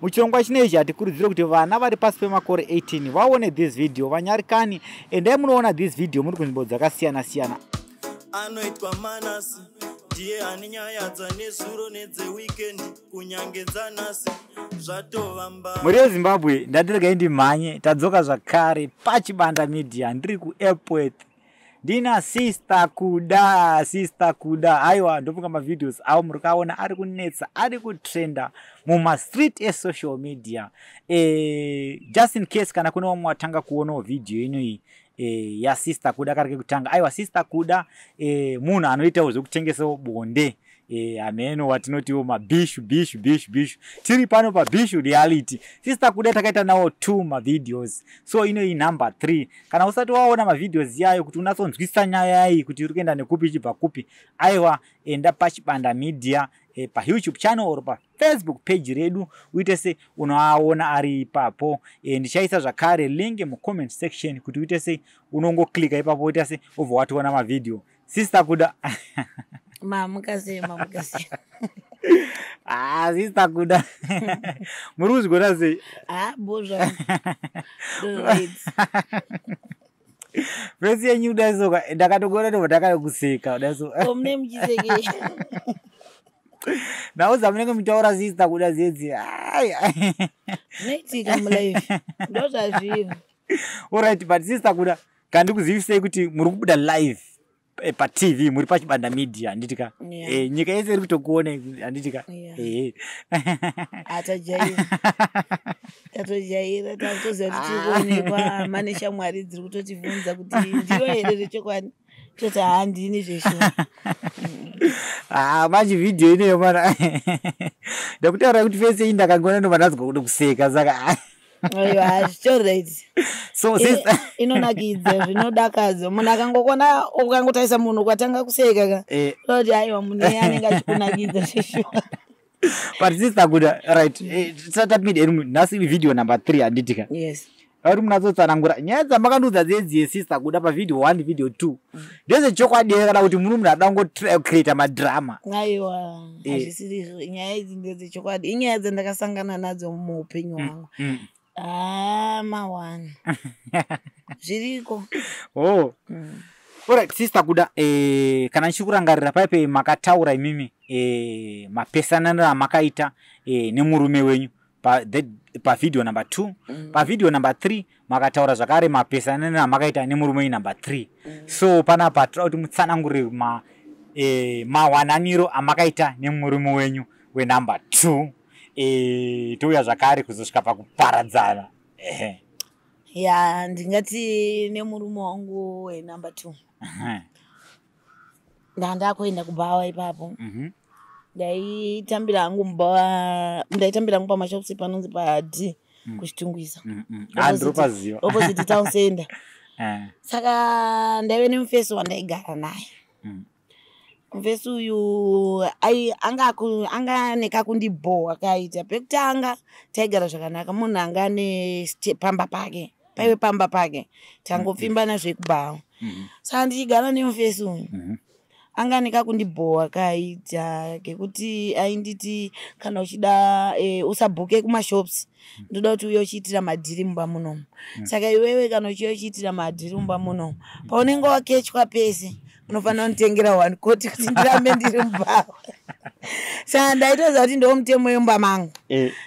Muchirongwa chinechi hatikurudzire kuti vana vari pasi pemakore 18 vaone this video vanyarikani endai munoona this video muri kunzvimbo dzakasiyana siyana. Anoitwa Manasi ndiye ane nyaya dzanezuro nedzeweekend kunyangedza nasi zvatovamba. Muri weZimbabwe ndatirega ndimhanye tadzoka zvakare paChibanda Media ndiri kuAirport. Dina sister kuda aiwa ndofunga mavideos awo muri kaona ari kunetsa ari kutrenda muma street social media. Just in case kana kuna vamwe watanga kuona video inoyi ya sister kuda karike kutanga aiwa sister kuda munhu anoita zvekutengesa bonde ameno watinoti mabishu tiri pano pabishu reality. Sister kuda takaita nawo 2 mavideos, so inoyi number 3. Kana usati waona mavideos yayo kuti unatsonzwisa nyaya iyi kuti uri kuenda nekupi chibva kupi, aiwa enda paChibanda Media pa YouTube channel or pa Facebook page redu uite se unoaona ari ipapo. Ndichaisa zvakare link mu comment section kuti uite se unongoclicka ipapo uite se ubva watoona mavideo. Sister kuda Mamukase. Sister kuda. Muri kuzvigona sei? Bozva. Vese yenyu dasoka ndakatogona ndo ndakakuseka daso. Omne mjiseke. Now zamunenge mutaura sister kuda zedzi. Neitika mu life. Ndozvazviro. Alright, but sister kuda kandi kuzivisei kuti muri kubuda live pa TV muri paChibanda Media nditika. Nyika yese iri kutokuona anditika. Tatojaira tatoza tichionekwa mane shamwari dziri kutotibvunza kuti ndiyo here rechokwadi toti handini zvesho. Manje video ineyo mana ndakutaura kuti fese iyi ndakangona ndo mandazwa kuti kuseka saka aiwa right. So sister inonakidza zvinodakadza munhu akangokona ukangotaisa munhu kwatanga kuseka ka toti aiwa munhu anenge achikunakidza zvesho. But sister kuda right tatapinde nasi video number 3 anditika. Yes. Ari munatsotsanangura nyaya dzamakandudza dzedzi sister kuda pa video 1 video 2 ndeze chokwadi kana kuti munhu adango create madrama. Aiwa hazvisiri nyaya idzi ndedze chokwadi inyaya dzandakasangana nadzo muupenyu hwangu. Mawana zviriko. Alright sister kuda kana ndichikurangarira paipe makataura imimi mapesanano amakaita nemurume wenyu pa video number 2 pa video number 3 makataura zvakare mapesanano amakaita nemurume number 3. So panapa tira kuti mutsanangure mawananiro amakaita nemurume wenyu we number 2 touya zvakare kuzosvika pakuparadzana. Ndingati nemurume wangu we number 2 ndandakuenda kuBhawa ipapo. Ndaitambira hangu muBhawa, ndaitambira hangu pamashops panonzi paD kuchitungwiza. Andropaziva. Opposite town center. Saka ndaive nemufesi wandaigara naye. Mufesi uyu anga nekakundibhowa kaita pekutanga taigara zvakanaka munhu anga ane pamba pake paive pamba pake tangopfimbana zvekuBhawa. Saka ndichigara nemufesi uyu anga nekakundibhowa kaita kekuti ainditi kana uchida usabhuke kumashops ndoda kuti uye uchiitira madhiri mumba munomu. Saka iwewe kana uchiye uchiitira madhiri mumba munomu paunenge wakechwa pese unofanira kunditengera 1 koti kuti ndirambe ndiri muBhawa. Saka ndaitoza kuti ndo mutemo wemba mangu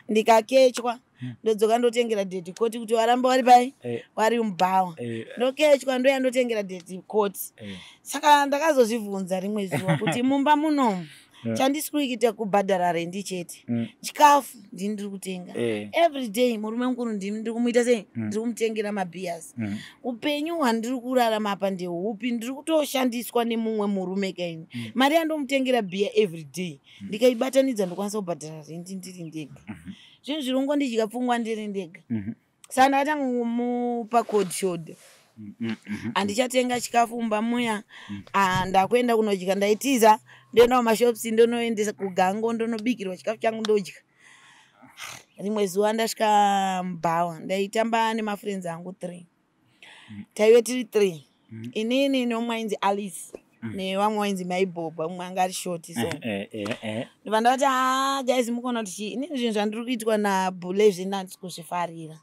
ndikakechwa ndodzoka ndotengera date koti kuti waramba wari pai wari muBhawa ndokechwa ndoya ndotengera date koti. Saka ndakazozvibvunza rimwe zuva kuti mumba munomu chandisi kuita kubhadhara rendi chete chikafu ndiri kutenga every day murume mukuru ndiri kumuita sei ndiri kumutengera mabhias. Upenyu hwandiri kurarama apa ndehupi ndiri kutoshandiswa nemumwe murume kaini mari yandomutengera bhia every day ndikaibatanidza ndokwanisa kubhadhara rendi ndiri ndega. Zvinhu zvirongo ndichikapfungwa ndiri ndega. Saka ndakatanga kumupa code shode handichatenga chikafu mumba muya ndakuenda kunodya ndaitiza ndoenda kumashops ndonoendesa kugango ndonobikirwa chikafu changu ndodya. Rimwe zuva ndasvika muBhawa ndaitamba nemafriends angu 3 taive tiri 3 inini nomwe ainzi Alice nevamwe wainzi maibhobha mumwe anga ari shoti so ndobva ndavati guys mukona kuti inini zvinhu zvandiri kuitwa nabhule zvinandisi kuzvifarira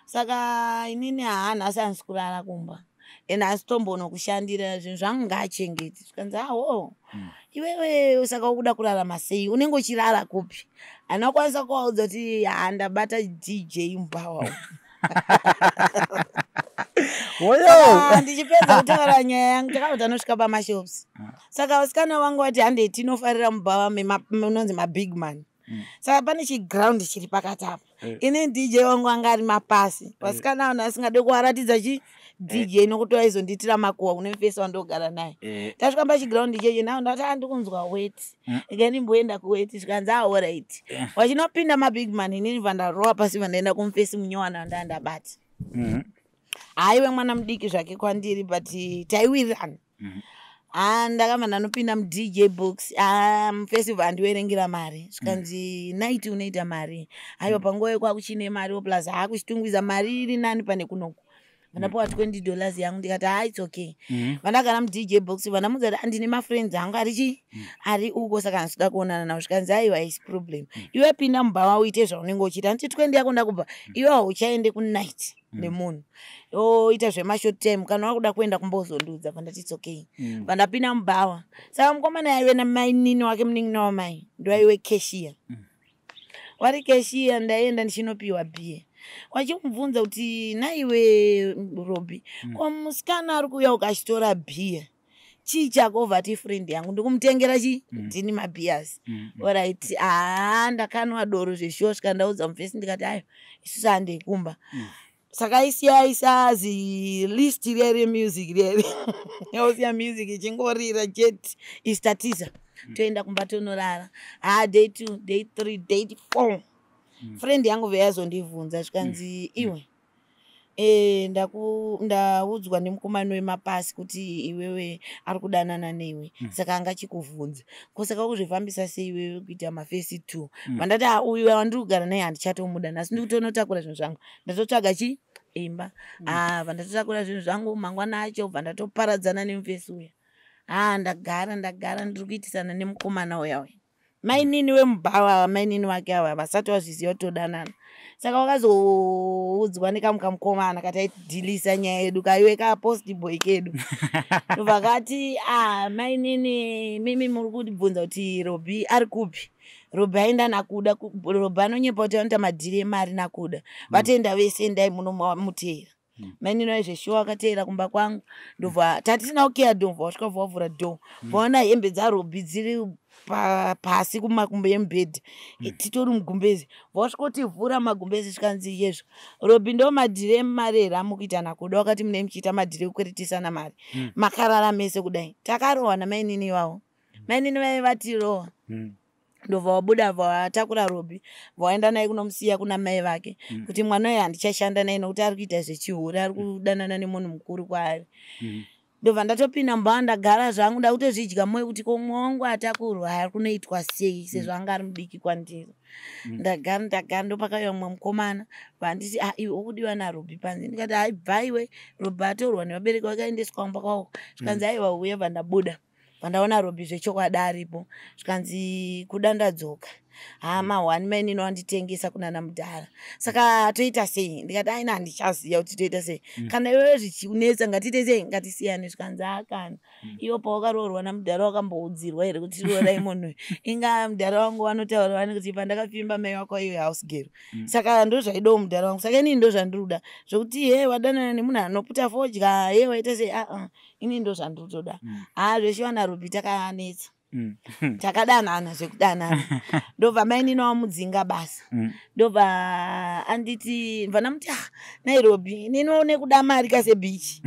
saka inini nhasi handisi kurara kumba ende hasi tombono kushandira zvinhu zvangu ngaachengeti zvikanzi iwewe saka ukuda kurarama sei unenge uchirara kupi anokwanisa kuvaudza kuti ndabata DJ Mbawa ndichipedza kutaura nyaya yangu takabva tanosvika pamashops saka vasikana vangu vati handei tinofarira Mbawa munonzi mabig man saka pane chiground chiri pakati apa ine DJ wangu anga ari mapasi vasikana vanhu asingade kuvaratidza DJ nokutora izondiitira makuwa kune mufesi wandogara naye tasvika pachiground icheche nao ndati handikunzwa wet ikanimboenda kuwet zvikanzi alright wachinopinda mabig man inini vandarowa pasi vandaenda kumufesi munyowana wandandabata haiwe mwana mudiki zvake kwandiri but taiwirirana ndakabva ndanopinda mudj box mufestival andiverengera mari zvikanzi night unoita mari haiwa panguva yekwakuchine mari plus hakuchitungwiza mari iri nani pane kunoku vandapuwa $20 yangu ndikati it's okay vandagara mudj box vandamudza kuti andine mafriends angu ari uko saka handisida kuonana navo zvikanzi haiwa isi problem iwe pinda Mbawa uite zvaunenge uchiita handiti 20 yako ndakubva iwe hauchaende kunight nemunhu oita zvemashort time kana wakuda kuenda kumbozondudza vandati it's okay vandapinda Mbawa saka mukomana aive namainini wake munin'ina wamai ndoaiwe cashier wari cashier ndaenda ndichinopiwa bhiye wachimubvunza kuti naiwe Robi kwa musikana ari kuuya ukachitora bhiya chii chako vati friend yangu ndikumutengera ndini mabhiyasi alright ndakanwa doro zveshosvika ndaudza mufesi ndikati ayo isusu handeikumba saka isazi list rere music rere yausiya music ichingorira jet istatiza toenda kumba tonorara day 2 day 3 day 4 friend yangu veyazondibvunza zvikanzi iwe ndaudzwa nemukomana wemapasi kuti iwewe ari kudanana neiwe saka angachikuvhunza kosaka kuzvifambisa sei iwewe kuita mafesi 2 vandati uyu wandiri kugara naye handichatomuda nhasi ndikutonotakura zvinhu zvangu ndatotsvaga imba vandatotakura zvinhu zvangu mangwana acho bva ndatoparadzana nemufesi uya ndagara ndiri kuitisana nemukomana uya mainini weMbawa mainini wake ava vasati vazviziva todanana saka wakazoudzwa nekamukomana kati aidhilisa nyaya yedu kaiwe kapost boy kedu vakati mainini mimi muri kutibvunza kuti Robi ari kupi Robi aenda nakuda Robi anonyepa kuti anoita madhiri emari nakuda vatoenda vese endai munomutera mainini waizveshuwa akateera kumba kwangu ndobva tatisina kukeya dhoo vasvika vavhura dhoo vaona hembe dzaRobi dziri pasi kumakumbo emubhedhi titori mugumbezi vasvikoti vhura magumbezi zvikanzi yezvo Robi ndo madhiri emari here amukuita nakuda wakati mune muchiita madhiri ekukweretisana mari makarara mese kudai takarohwa namainini wavo mainini vai vatirohwa ndobva wabuda vatakura Robi vaenda naye kunomusiya kuna mai vake kuti mwana uyu handichashanda naye nokuti ari kuita zvechihuri ari kudanana nemunhu mukuru kwaari ndobva ndatopinda Mbawa ndagara zvangu ndakutozvidya moyo kuti komwe wangu atakurwa ari kunoitwa sei sezvo anga ari mudiki kwandiri ndagara ndopakauya mumwe mukomana vanditi iwe ukudiwa naRobi panze ndikati bvaiwe Robi atorwa nevabereki vakaendeswa kumba kwavo zvikanzi aiwa uye vandabuda vandaona Robi zvechokwadi aripo zvikanzi kuda ndadzoka mahwani mainini wanditengesa kunana mudhara saka toita sei ndikati aina handichaziva kuti toita sei kana iwewe zvichiunetsa ngatiite sei ngatisiyane zvikanzi kana iwo pawakaroorwa namudhara wakamboudzirwa here kuti rorai munhu inga mudhara wangu vanotaura vani kuti pandakapimba mai wako iwe house girl saka ndo zvaidawo mudhara wangu saka inini ndo zvandiruda zvokuti wadanana nemunhu anoputa fodya waita sei inini ndo zvandiri kutoda zveshe naRobi takanetsa takadanana zvekudanana ndobva mainini wamudzinga basa ndobva anditi vanamuti naiRobi ninoone kuda mari kasebhichi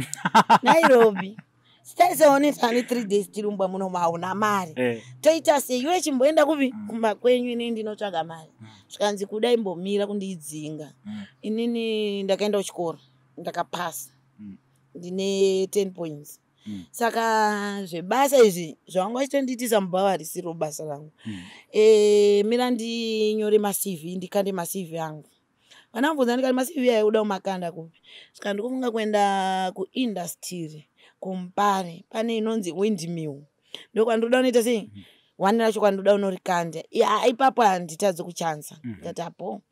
naiRobi sitaisaonetsani 3 days tirumbwa muno mauna mari toita sei iwe chimboenda kupi kumba kwenyu inini ndinotsvaga mari zvikanzi kuda imbomira kundiidzinga inini ndakaenda kuchikora ndakapasa ndine 10 points saka zvebasa izvi zvavanga vachitonditisa Mbawa harisiro basa rangu mira ndinyore maCV ndikande maCV angu vanambudza ndikati maCV aiuda kumakanda kupi saka ndikufunga kuenda kuindastry kumpare pane inonzi windmill ndokwandoda unoita sei wani racho kwandoda unorikanda ipapo handitadzi kuchanza ndikatapo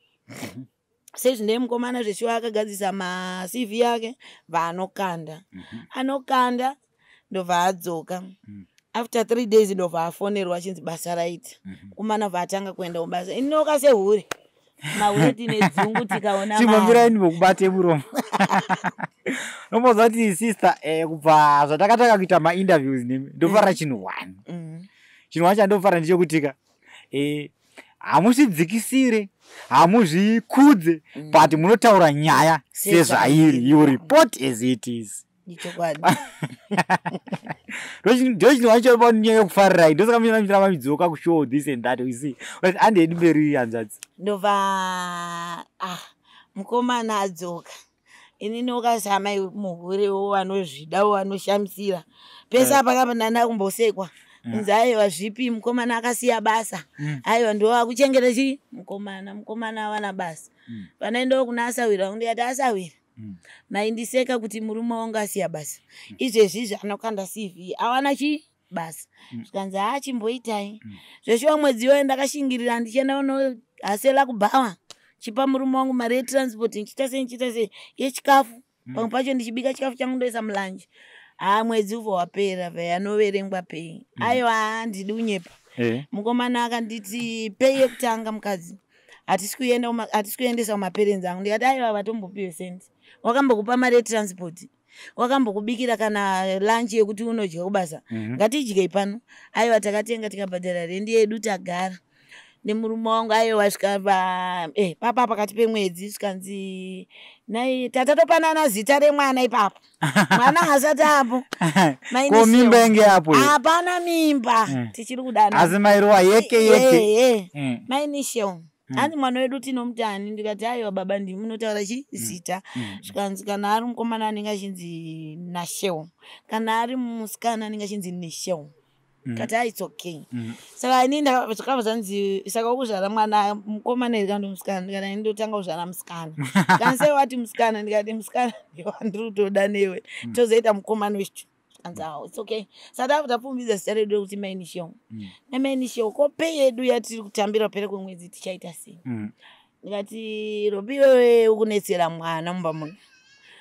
sezvine mukomana zveshuwa akagadzisa maCV yake vaanokanda anokanda ndobva adzoka after 3 days ndobva afonerwa achinzi basa raita kumana bvatanga kuenda kubasa inoka sehure mahure nedzungu tikaona chimambira ini bokubate muromo nomboza kuti sister kubva zvatakataka kuita ma-interviews nemi ndofara chinhu 1 chinhu wacho ndofara ndichokutika hamuzvidzikisire hamuzvikudze but munotaura nyaya sezvairi you report as it is ndo chinhu wacho panyaya yekufarira ndosaka mira mamidzoka kushow this and that you see but andeni mberi hanzvadzi ndova mukomana adzoka ini nokazama muhurewo vanozvidawo vanoshamisira pese apa kapanana kumbosekwa kunzi aiwa zvipi mukomana akasiya basa aiwa ndo akuchengeta chii mukomana avana basa panaendawo kuna asawira ndikati asawira maindiseka kuti murume wangu asiya basa izvezvi anokanda CV awana chii basa zvikanzi chimboitai zveshuwa mwedzi iyoyo ndakashingirira ndichienda uno hasela kubhawa chipa murume wangu mari yetransport nchiita sei yechikafu pamwe pacho ndichibika chikafu changu ndoisa mulanje mwedzi ubva wapera vayanoverengwa pei aiwa handidi unyepa mukomana akanditi pei yekutanga mukadzi hatisi kuendesa kumaperenzi angu ndikati aiwa vatombopiwe sendi wakambokupa mari yetransport wakambokubikira kana lanchi yekuti unodya kubasa ngatidye pano aiwa takatenga tikabhadhara rendi yedu tagara nemurume wangu aiwa svikava papa pakati pemwedzi zvikanzi nai tatatopanana zita remwana ipapo mwana hasati apo ko mimba yange apo hapana mimba tichiri kudana asi mairowa yeke mainishel handi mwana wedu tinomutani ndikati aiwa baba ndimunotaura chi zita zvikanzi kana ari mukomana anenge achinzi nashel kana ari musikana anenge achinzi nishel kati it's okay saka ini zvakabva zvanzi saka ukuzvara mwana mukomana iri kandi musikana ndikati ini ndotanga kuzvara musikana kana sei wati musikana ndikati musikana ndiri kutoda newe tozoita mukomana wechitu kanzi it's okay saka tapfumbidza zita redu rekuti mainishel nemainishel kopei yedu yatiri kutambira pere kwemwedzi tichaita sei ndikati robi wewe ukunetsera mwana mumba muno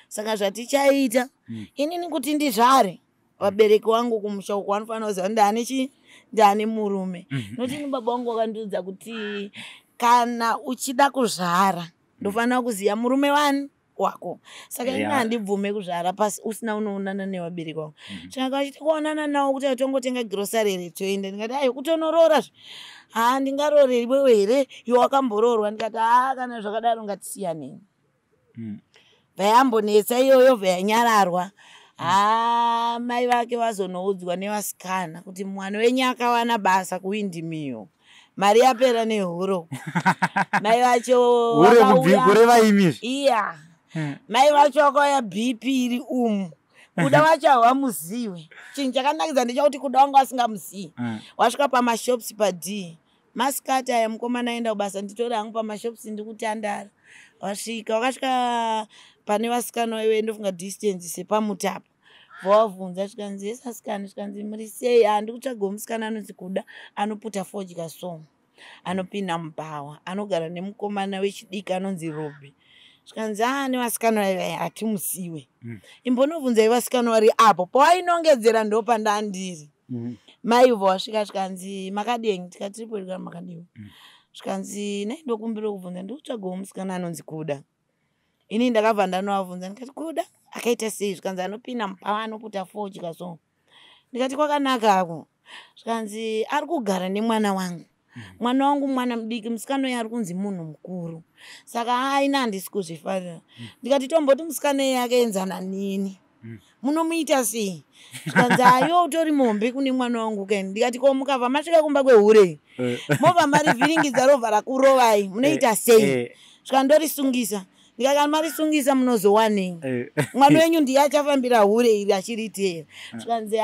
saka zvatichaita inini kuti ndizvare vabereki wangu kumusha uko vanofanira kuziva ndani murume noti baba wangu wakandiudza kuti kana uchida kuzvara ndofanira kuziva murume wani wako saka ini handibvume kuzvara pasi usina unoonana nevabereki wangu saka vachiti kuonana nawo kuti tongotenga grocery here toenda ndikati aiwa kutonorora ndingarore iwewe here iwe wakamboroorwa ndikati kana zvakadaro ngatisiyanei vayambonetsa iyoyo vayanyararwa mai vake vazonoudzwa nevasikana kuti mwana wenyu akawana basa kuwindimiyo mari yapera nehuro mai vacho iya mai vacho vakauya BP iri kuda vacho havamuziwe chinhu chakanakidza ndechauti kuda wangu asingamuzivi wasvika pamashops pad masikati aya mukomana aenda kubasa nditori hangu pamashops ndikutandara wakasvika pane vasikana wewe ndofunga distance sepamutapa vavabvunza zvikanzi yesasikana zvikanzi muri sei handikutsvaga musikana anonzi kuda anoputa fodya so anopinda mubhawa anogara nemukomana wechidiki anonzi Robi zvikanzi nevasikana vaive hatimusiwe imbonobvunzai vasikana vari apo pawainongedzera ndopandandiri maibva wasvika zvikanzi makadengi tikati tiripoika makadiwa zvikanzi naindokumbira kubvunza ndikutsvagawo musikana anonzi kuda ini ndakabva ndanovabvunza ndikati kuda akaita sei zvikanzi anopinda mubhawa anoputa fodya so ndikati kwakanaka ako zvikanzi ari kugara nemwana wangu mwana wangu mwana mudiki musikana uyu ari kunzi munhu mukuru saka ina handisi kuzvifarira ndikati tomboti musikana uyu akaenzana nini munomuita sei zvikanzi ayo utori mombe kune mwana wangu keni ndikati ko mukabva masvika kumba kwehure mobva marivhiringidza robva rakurovai munoita sei zvikandorisungisisa ndikati marisungisa munozowanei mwana wenyu ndiye achafambira hure iri achiritera zvikanzi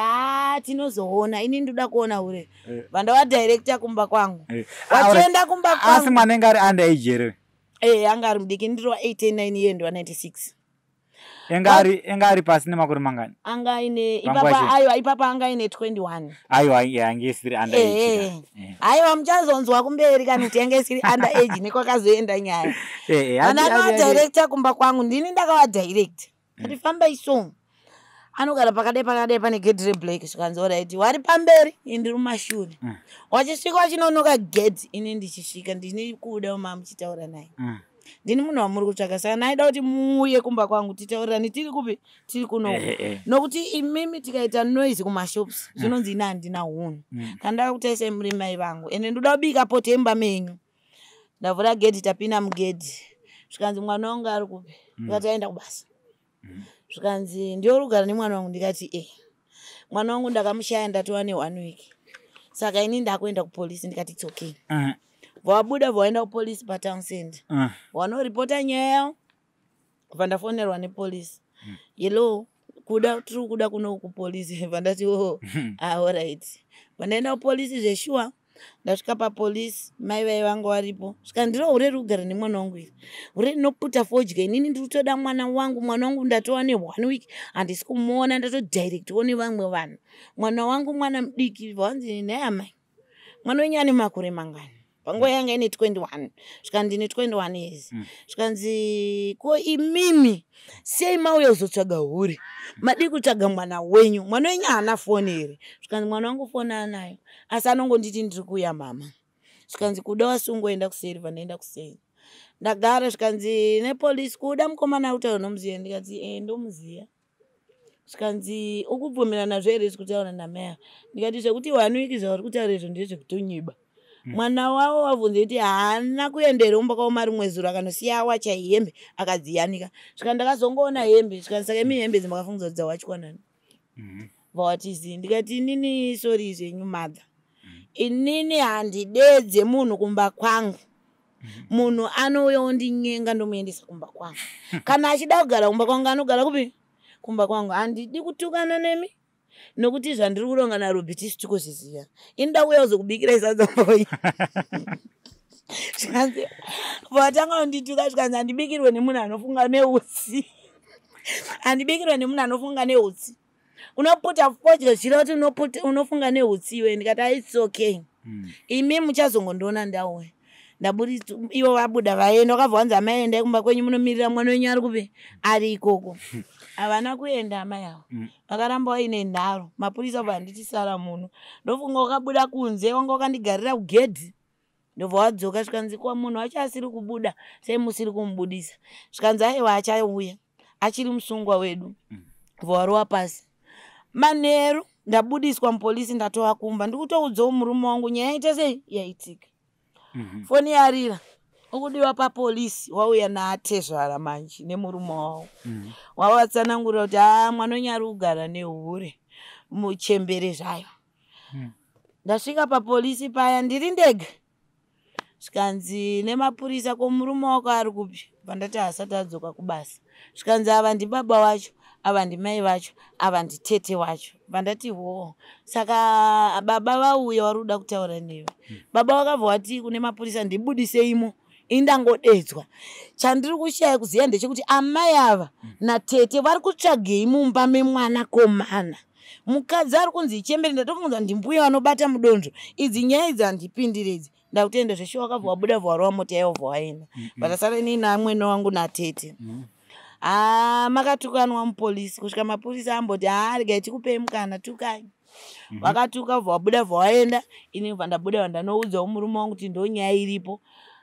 tinozoona ini ndoda kuona hure vandavadirecta kumba kwangu wachienda kumba kwangu asi mwana anga ari underage here anga ari mudiki ndiri wa 89 iye ndi wa 96 engari pasine makore mangani angaine ipapa angaine 21 aiwa yangesiri under age aiwa muchazonzwa kumberi kana kuti yangesiri under age nekwakazoenda nyaya ana director kumba kwangu ndini ndakawa direct kuti famba iso anogara pakade pane gate black svikanzi alright wari pamberi indiri mumashure wachisvika wachinonoka gate ini ndichisvika ndini kuda muchitaura naye ndini munhu wamuri kutsvaka saka naida kuti muuye kumba kwangu titaurirani tiri kupi tiri kuno nokuti imimi tikaita noise kumashops zvinonzi ina handina hunhu kana ndava kutaisai muri mai vangu ende ndoda kubika poto emba menyu ndavhura gedhi tapinda mugedhi zvikanzi mwana wangu ari kupi ndikati aenda kubasa zvikanzi ndiorugara nemwana wangu ndikati mwana wangu ndakamushaya ndatova ne1 week saka ini ndakuenda kupolisi ndikati it's okay vabuda vaenda kupolisi paTownsend vanoripota nyaya vandafonerwa nepolisi yelo tiri kuda kuno kupolisi vandati alright vandaenda kupolisi zveshuwa ndasvika papolisi mai vai vanga varipo svika ndiro ureri kugara nemwana wangu iri ureri nokuputa fodya inini ndiri kutoda mwana wangu ndatova ne1 week handisi kumuona ndatodirect one vamwe vanhu mwana wangu mwana mudiki vanzi nayamai mwana wenyu ane makore mangani panguva yanga ine 21 svika ndine 21 years zvikanzi ko imimi sei mauya kuzotsvaga huri madi kutsvaga mwana wenyu haana foni here zvikanzi mwana wangu foni anayo asi anongonditi ndiri kuuya mama zvikanzi kuda wasungoenda kuseri vandaenda kuseri ndagara zvikanzi nepolisi kuda mukomana kutaura nomuziva ndikati ndomuziva zvikanzi ukubvumirana zvaere kutaura nameya ndikati zvekuti wanoikiza uri kutaura izvo ndezvekutonyiba mwana wavo wabvunza kuti haana kuendera umbakaoma rimwe zuro akanosiya wacha hembe akadziyanika svika ndakazongoona hembe zvikanzi saka imi hembe dzimakafungudza kuti dzawachikwanani vawatizi ndikati inini sori zvenyu madha inini handidedze munhu kumba kwangu munhu anouya ondinyenga ndomuendesa kumba kwangu kana achida kugara kumba kwangu anogara kupi kumba kwangu handidi kutukana nemi nokuti zvandiri kuronga naRobi tisi tikuzviziva inda uya uzokubikirai sadza mboyi zvikanzi vatanga kundituka zvikanzi handibikirwe nemunhu anofunga neutsi handibikirwe nemunhu anofunga neutsi unoputa fodya zvichira kuti unofunga neutsi iwe ndikati it's okay imi muchazongondiona ndauya ndaburi ivo vabuda vaenda wakabva wanzi amai endai kumba kwenyu munomirira mwana wenyu ari kupi ari ikoko havana kuenda amai avo vakaramba vaine nharo mapurisa bva handiti sara munhu ndofunga wakabuda kunze wanga wakandigarira kugedhi ndobva wadzoka zvikanzi kwa munhu wacho asiri kubuda sei musiri kumubudisa zvikanzi aiwa achauya achiri musungwa wedu bva pasi manheru ndabudiswa mupolisi ndatova kumba ndikutoudzawo murume wangu nyaya ite sei yaitika foni yarira ukudiwa papolisi wauya naatezvara manje nemurume wavo wavatsanangurira kuti mwana wenyu ari kugara nehure muchembere zvayo ndasvika papolisi paya ndiri ndega zvikanzi nemapurisa komurume wako ari kupi pandati asati adzoka kubasa zvikanzi ava ndibaba wacho ava ndimai vacho ava nditete wacho vandati saka baba vauya vari kuda kutaura newe baba wakabva wati kune mapurisa ndibudiseimo indangodedzwa chandiri kushaya kuziva ndechekuti amai ava natete vari kutsvagei mumba memwana komana mukadzi ari kunzi ichemberi ndatofunza ndimbuya vanobata mudonzvo idzi nyaya idzi handipindiredzi ndakutenda zveshe wakabva wabuda vhwarwa mota yavo bva waenda vatasara inini namwene wangu natete makatukanwa mupolisi kusvika mapurisa amboti regai tikupei mukana tukai vakatuka bva wabuda bva waenda ini bva ndabuda vandanoudzawo murume wangu kuti ndonyaya iripo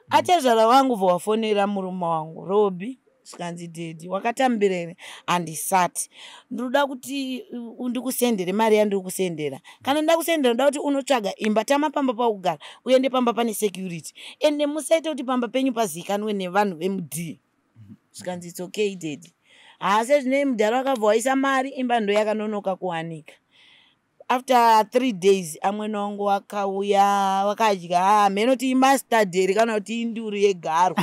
atezvara wangu bva wafonera murume wangu Robi zvikanzi dedi wakatambira here handisati ndinoda kuti ndikusendere mari yandiri kusendera kana ndakusendera ndoda kuti unotsvaga imba tama pamba pakugara uende pamba pane security ende musaite kuti pamba penyu pazivikanwe nevanhu vemudhii zvikanzi it's okay dedi asi zvine mudhari wakabva waisa mari imba ndo yakanonoka kuwanika after 3 days amwene wangu wakauya wakadya mhenoti imastadheri kana kuti induru yegaro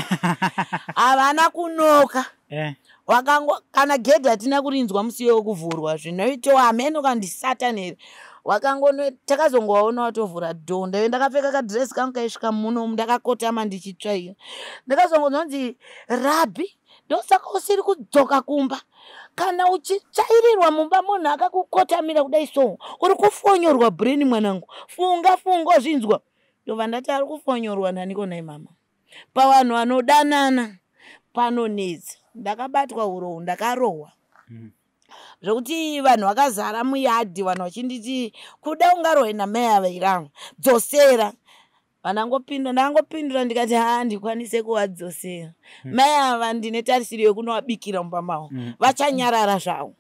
havana kunoka kana gedhi hatina kurinzwa musiwo wekuvhurwa zvinoitowa hameno kandisatan here wakangono takazongoona watovhura dhoo ndave ndakapfeka kadhiresi kangu kaisvika muno ndakakotama ndichitsvaira ndakazongonzonzi Rabhi ndosaka usiri kudzoka kumba kana uchitsvairirwa mumba munhu akakukotamira kudai so uri kufonyorwa brain mwanangu funga zvinzwa ndobva ndati ari kufonyorwa naniko nai mama pavanhu vanodanana panonedza ndakabatwa urohwu ndakarohwa zvokuti vanhu vakazara muyadhi vanhu vachinditi kuda ungarohwe namai avairangu dzosera ndangopindura ndikati handikwanise kuvadzosera mai ava ndine tarisiro yekunovabikira mumba mavo vachanyarara zvavo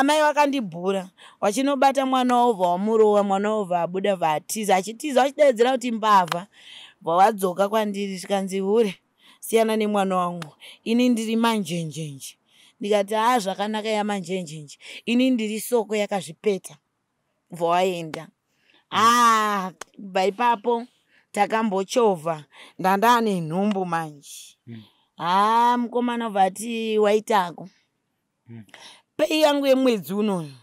mai vakandibhura wachinobata mwana wovha wamurowa mwana wovha abuda vatiza achitiza vachidaidzira kuti mbavha vavadzoka kwandiri zvikanzi hure siyana nemwana wangu ini ndiri manjenjenje ndikati zvakanaka yamanjenjenje ini ndiri soko yakazvipeta vawaenda kubva ipapo takambochovha ndandane nhumbu manje mukomana vati waitako pei yangu yemwedzi unoyu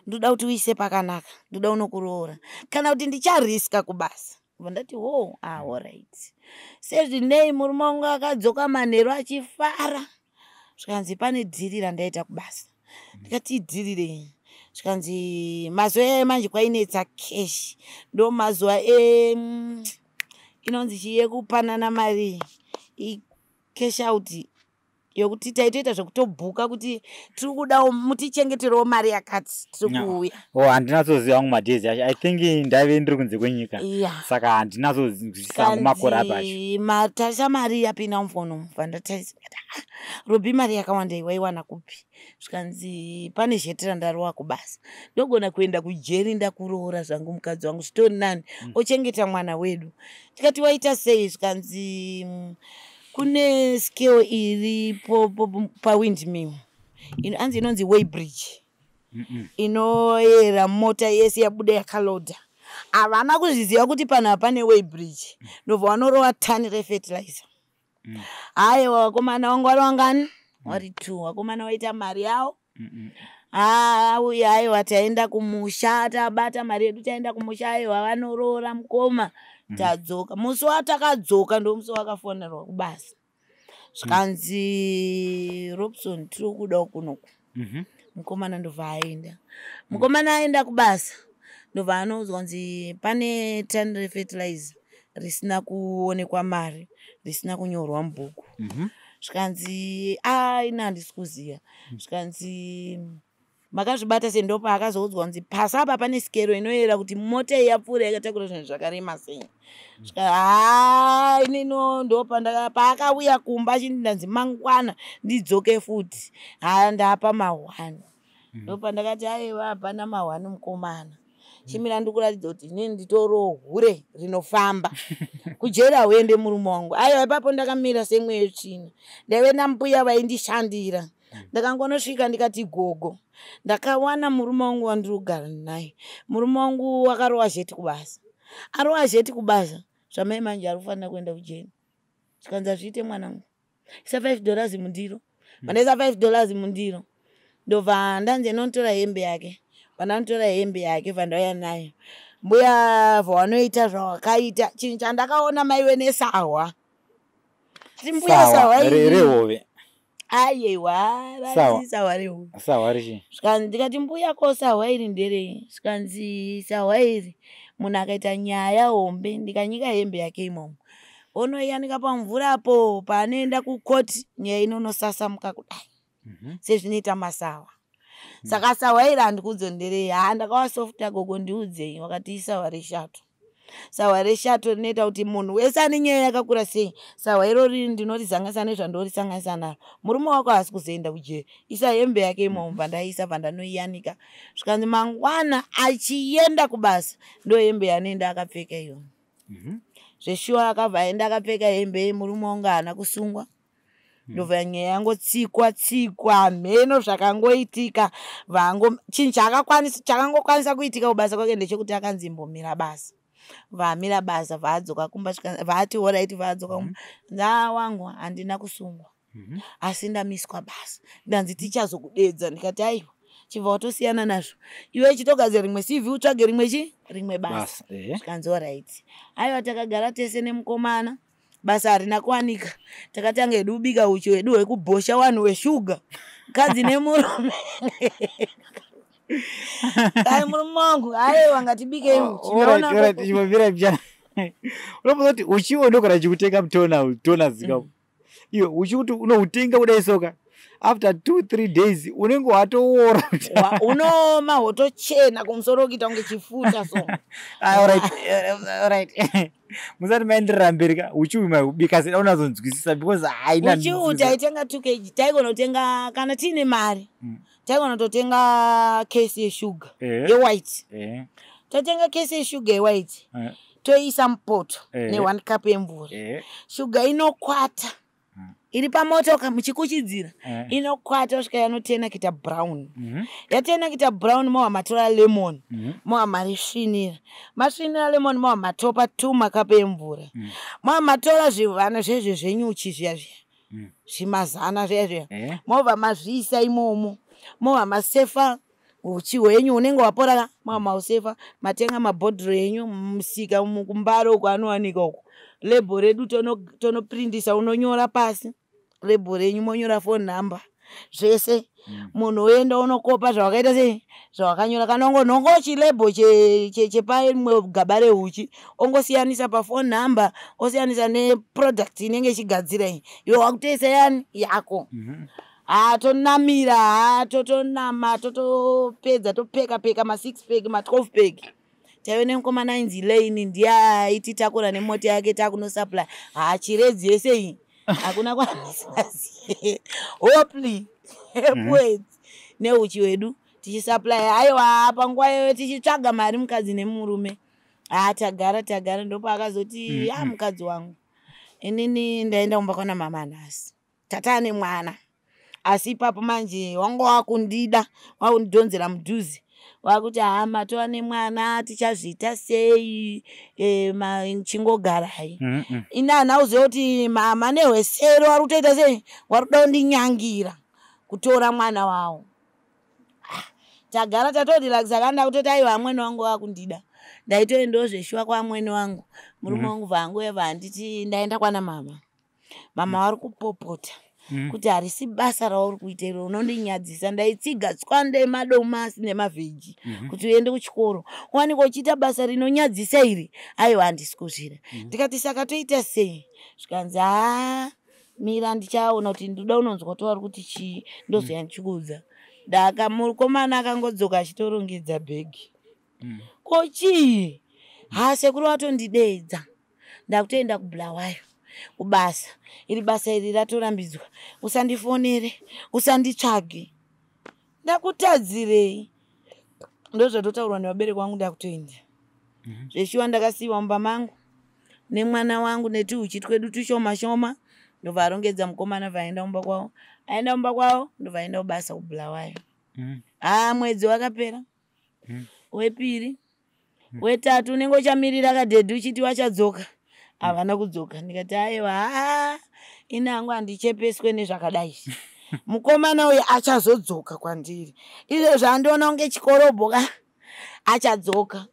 ndoda kuti uise pakanaka ndoda unokuroora kana kuti ndichariska kubasa ndati alright sezvinei murume wangu akadzoka manheru achifara zvikanzi pane dhiri randaita kubasa ndikati idhirirei zvikanzi mazuva emanje kwainetsa keshi ndo mazuva inonzi chiyekupanana mari cash out yokuti taitoita zvekutobhuka kuti tiri kuda mutichengeterewo mari yakati tiri kuuya handinatsoziva wangu madhezi acho I think ndaive ndiri kunze kwenyika saka handinatsoziva makore apacho tarisa mari yapinda mufono mubva ndatarisa Robhi mari yakawanda iwaiwana kupi zvikanzi pane zhetera ndarowa kubasa ndogona kuenda kujeri ndakuroora zvangu mukadzi wangu zvitori nani ochengeta mwana wedu tikati waita sei zvikanzi kune skill iripo pawindmill anzi inonzi Weybridge inoyera mota yese yabuda yakalodha havana kuzviziva kuti pana pane Weybridge ndobva vanorowa tani refertilizer haiwa wakomana wangu vari wangani wari 2 wakomana waita mari yavo auya aiwa taenda kumusha tabata mari yedu taenda kumusha aiwa vanoroora mukoma tadzoka musi watakadzoka ndo musi wakafonerwa kubasa zvikanzi Robson tiri kuda kunoku mukomana ndobva aenda mukomana aenda kubasa ndobva anoudzwa kunzi pane tani refertilizer risina kuonekwa mari risina kunyorwa mubhuku zvikanzi ina handisi kuziva zvikanzi makazvibata sei ndopa akazoudzwa kunzi pasi apa pane sikero inoyera kuti mota iyi yapfuura yakatakura zvinhu zvakarema sei inino ndopa paakauya kumba achindi ndanzi mangwana ndidzoke futi ndapa mahwani ndopa ndakati aiwa hapana mahwani mukomana chimira ndikuratidza kuti inini nditoro hure rinofamba kujera uende murume wangu aiwa ipapo ndakamira semweyo yetsvina ndaive nambuya vaindishandira ndakangonosvika ndikati gogo ndakawana murume wangu wandiri kugara naye murume wangu wakarowa zheti kubasa arowa zheti kubasa zvamai manje ari kufanira kuenda kujeni zvikanzi azviite mwanangu isa $5 mundiro mandaisa $5 mundiro ndobva ndanze notora hembe yake vananotora hembe yake vandauya nayo mbuya vanoita zvawakaita chinhu chandakaona maiwe nesahwa ati mbuya sahwa rehove aiyewa raisahwa rehove sahwa richi zvikanzi ndikati mbuya ko sahwa iri nderei zvikanzi sahwa iri munhu akaita nyaya hombe ndikanyika hembe yake imomo onoiyanika pamvurapo paanoenda kukoti nyaya inonosasamuka kudai sezvinoita masahwa saka sahwa iri handikudzonderei ndakawasofta gogo ndiudzei wakati isahwa reshato sahwa reshato rinoita kuti munhu wese ane nyaya yakakura sei sahwa iro riri ndinorizanganisa nezvandorisanganisa naro murume wako haasi kuzoenda kujeri isa hembe yake imomo bvandaisa vandanoiyanika zvikanzi mangwana achienda kubasa ndo hembe yanoenda akapfeka iyo zveshuwa akabva aenda akapfeka hembe murume wangu haana kusungwa ndobva nyaya yangotsikwa mheno zvakangoitika chinhu chakangokwanisa kuitika kubasa kwake ndechekuti akanzimbomira basa vamira basa vaadzoka kumba vaati oraiti vaadzoka kumba wangu handina kusungwa asi ndamiswa basa ndanzi tichazokudedza ndikati aiwa chibva watosiyana nazvo. Iwe chitogadzira rimwe CV utsvage rimwe basa. Zvikanzi alright. Aiwa takagara tese nemukomana. Basa harina kuwanika. Takatanga hedu kubika uchi hwedu hwekubhosha wanhu hweshuga. Mukadzi nemurume. Dai murume wangu aiwa ngatibike uchi. Naona chimobvira mjana. Unopoza kuti uchiwo ndokana chikutenga tona zika. Iyo uchikuti unohutenga udaisoka. After 2-3 days unenge watoora unoma hotochena kumusoro kuita kunge chifuta so. Alright. Musati maenderera mberi ka uchiuma because unazonzwisisa because haina uchiu taitenga 2 kg taigona kutenga kana tine mari. Taigona totenga case yeshuga ye-white. Tatenga case yeshuga ye-white. Toisa mupoto ne1 cup yemvura. Shuga inokwata. Iri pamotoka muchikuchidzira inokwata kusvika yanotena kita brown. Yatena kita brown mowa matora lemon. Mowa marisvinira. Masvinira lemon mowa matopa 2 makape emvura. Mowa matora zvivana zvezve zvenyuchi zviya. Zvimazana zviya. Mowa mazviisa imomo. Mowa masefa uchi hwenyu unenge wapora mowa mausefa matenga mabhodhoro enyu musika mukumbaro uko anowanika uko. Label redu tono printisa unonyora pasi. Label renyu monyora phone number. Zvese munhu oenda unokopa zvawakaita sei zvawakanyora kana ngongochi label chepa imwe gaba reuchi ongosiyanisa pa phone number osiyanisa ne product inenge chigadzira iwe wakutoisa yani yako. Tonamira totonama totopedza topeka ma 6 pack ma 12 pack. Taiwe nemukomana inzi Lane ndiya iti takura nemota yake takuno supply. Chiredzi yese iyi. Hakuna kwanisasi. Hopefully. Wait. Neuchi wedu tichisupply aiwa panguva yoyo tichitsvaga mari mukadzi nemurume. Tagara ndopa akazoti mukadzi wangu. Inini ndaenda kumba kwana mama nasi. Tata nemwana. Asi ipapo manje wangu wakundida wakundidonzera mudhuze. Wakuti matova nemwana tichazviita sei chingogara hai. Inana uzive kuti mama nehwesero vari kutoita sei vari kundinyangira kutora mwana wavo. Tagara tatodilakisa kanda kutoti aiwa amweni wangu wakundida. Ndaitoendawo zveshuwa kwaamweni wangu. Murume wangu vangu handiti ndaenda kwana mama. Mama vari kupopota. Kuti harisi basa rauri kuita iro unondinyadzisa ndaitsiga tswande madomasi nemavheji kuti uende kuchikoro wanika uchiita basa rinonyadzisa iri aiwa handisi kuzvira. Ndikati saka toita sei zvikanzi mira ndichaona kuti ndoda unonzwa tauri kuti chii ndozoya ndichikuudza. Mukomana akangodzoka achitorongedza bhegi. Ko chii? Sekuru watondidedza. Ndakutoenda kuBulawayo. Kubasa. Iri basa iri ratorambidzwa. Usandifonere, usanditsvage. Ndakutadzirei. Ndozvatotaurwa nevabereki vangu ndakutoenda. Zveshuwa ndakasiiwa mumba mangu nemwana wangu netuhuchi twedu tushoma. Ndobva arongedza mukomana vaenda kumba kwavo. Aenda kumba kwavo ndobva kubasa kuBulawayo. Mwedzi wakapera. Wepiri. Wetatu unenge uchamirira kadhedhi uchiti wachadzoka. Havana kudzoka. Ndikati aiwa inangu handichepeswe nezvakadai. Mukomana uyu achazodzoka kwandiri. Izvo zvandiona kunge chikorobho achadzoka.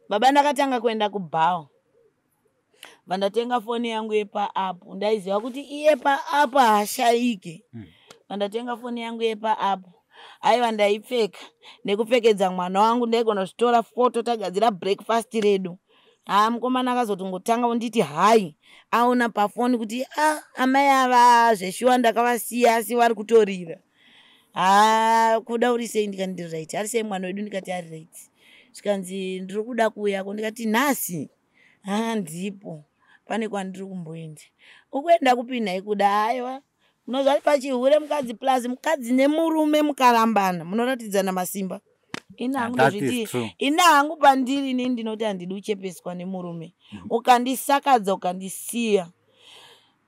Baba ndakatanga kuenda kuBhawa. Vandatenga foni yangu yepa-app. Ndaiziva kuti iye pa-app hashaike. Vandatenga foni yangu yepa-app. Aiwa ndaipfeka. Nekupfekedza mwana wangu ndaigona kutora foto tagadzira breakfast redu. Mukomana akazotongotanga kunditi hai. Aona pafoni kuti amai ava zveshuwa ndakavasiya asi vari kutorira. Kuda uri sei ndikati ndiri right. Ari sei mwana wedu ndikati ari right. Zvikanzi ndiri kuda kuuyako ndikati nhasi. Ndipo. Pane kwandiri kumboenda. Ukuenda kupi nhai kuda aiwa. Munozva pachihure mukadzi plus mukadzi nemurume mukarambana munoratidzana masimba. Ina hangu pandiri ini ndinoti handidi kuchepeswa nemurume. Ukandisakadza ukandisiya.